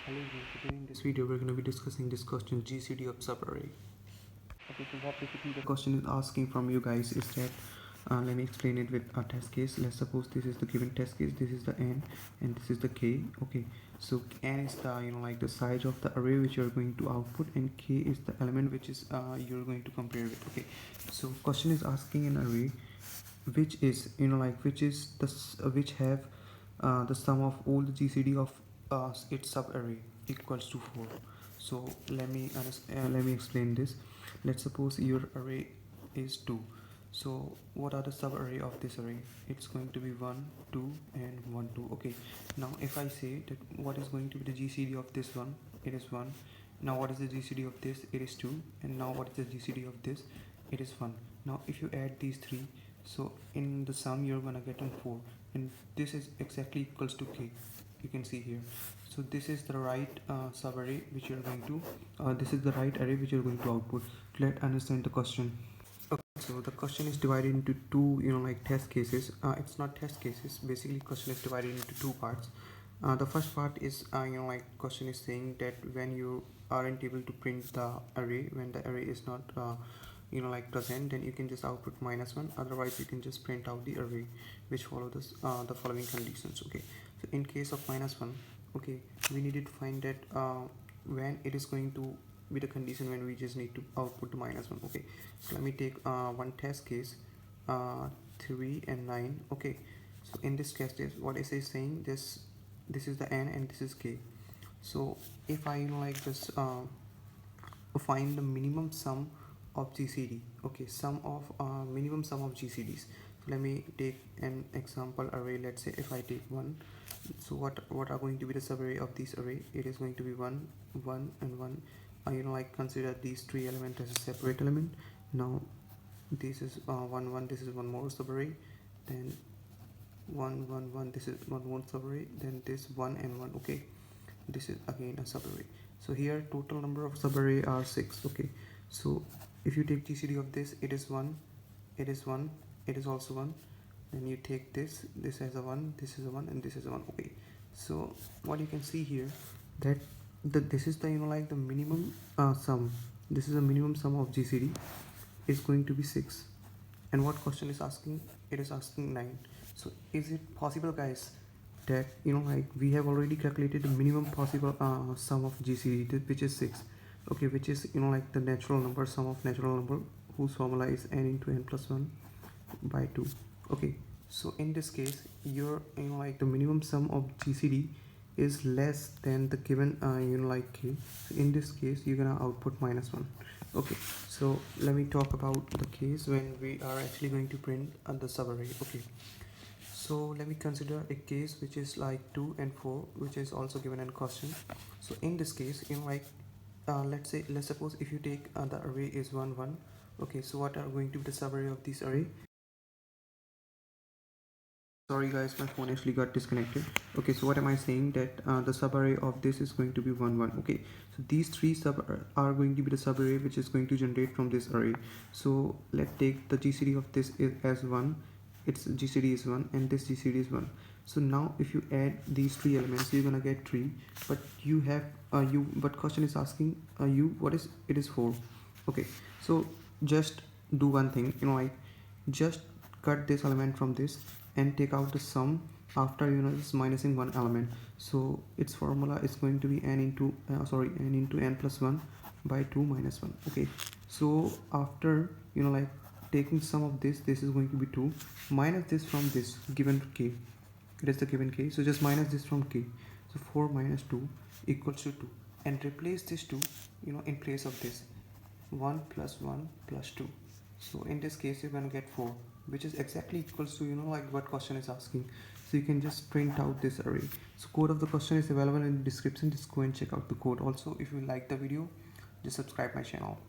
Hello everyone, today in this video we're going to be discussing this question Gcd of Subarray. Okay, so what basically the question is asking from you guys is that let me explain it with a test case. Let's suppose this is the given test case, this is the n and this is the k. Okay, so n is the like the size of the array which you're going to output, and k is the element which is you're going to compare with. Okay, so question is asking an array which is which is the which have the sum of all the GCD of its subarray equals to 4. So let me explain this. Let's suppose your array is 2. So what are the subarray of this array? It's going to be 1 2 and 1 2. Okay, now if I say that what is going to be the GCD of this one, it is 1. Now what is the GCD of this? It is 2. And now what is the GCD of this? It is 1. Now if you add these three, so in the sum you're gonna get on 4, and this is exactly equals to k. You can see here. So this is the right subarray which you're going to this is the right array which you're going to output. Let's understand the question. Okay, so the question is divided into two test cases. It's not test cases, basically question is divided into two parts. The first part is question is saying that when you aren't able to print the array, when the array is not present, then you can just output -1. Otherwise you can just print out the array which follow this the following conditions. Okay, so in case of -1, okay, we needed to find that when it is going to be the condition when we just need to output -1. Okay, so let me take one test case, 3 and 9. Okay, so in this case what is it saying? This is the n and this is k. So if I just find the minimum sum of GCD. Okay, sum of minimum sum of GCDs. So let me take an example array. Let's say if I take 1, so what are going to be the subarray of this array? It is going to be 1 1 and 1. Consider these three elements as a separate element. Now this is 1 1, this is one more subarray, then 1 1 1, this is one more subarray, then this 1 and 1. Okay, this is again a subarray. So here total number of subarray are 6. Okay, so if you take GCD of this, it is 1, it is 1, it is also 1. Then you take this as a 1, this is a 1, and this is a 1. Okay, so what you can see here, that this is the the minimum sum. This is the minimum sum of GCD is going to be 6. And what question is asking? It is asking 9. So is it possible, guys, that we have already calculated the minimum possible sum of GCD, which is 6. Okay, which is the natural number, sum of natural number, whose formula is n into n plus 1 by 2. Okay, so in this case your the minimum sum of GCD is less than the given k. So in this case you're gonna output -1. Okay, so let me talk about the case when we are actually going to print the subarray. Okay, so let me consider a case which is like 2 and 4, which is also given in question. So in this case let's suppose if you take the array is 1 1. Okay, so what are going to be the subarray of this array? Sorry guys, my phone actually got disconnected. Okay, so what am I saying? That the subarray of this is going to be 1 1. Okay, so these three sub are going to be the subarray which is going to generate from this array. So let's take the GCD of this as 1. Its GCD is 1 and this GCD is 1. So now if you add these three elements, you're gonna get 3, but you have but question is asking what is it is 4. Okay, so just do one thing, just cut this element from this and take out the sum after just minusing one element. So its formula is going to be n into n plus 1 by 2 minus 1. Okay, so after taking sum of this is going to be 2 minus this from this given k. It is the given k, so just minus this from k. So 4 minus 2 equals to 2, and replace this 2 in place of this 1 plus 1 plus 2. So in this case you're going to get 4, which is exactly equals to what question is asking. So you can just print out this array. So code of the question is available in the description. Just go and check out the code. Also, if you like the video, just subscribe my channel.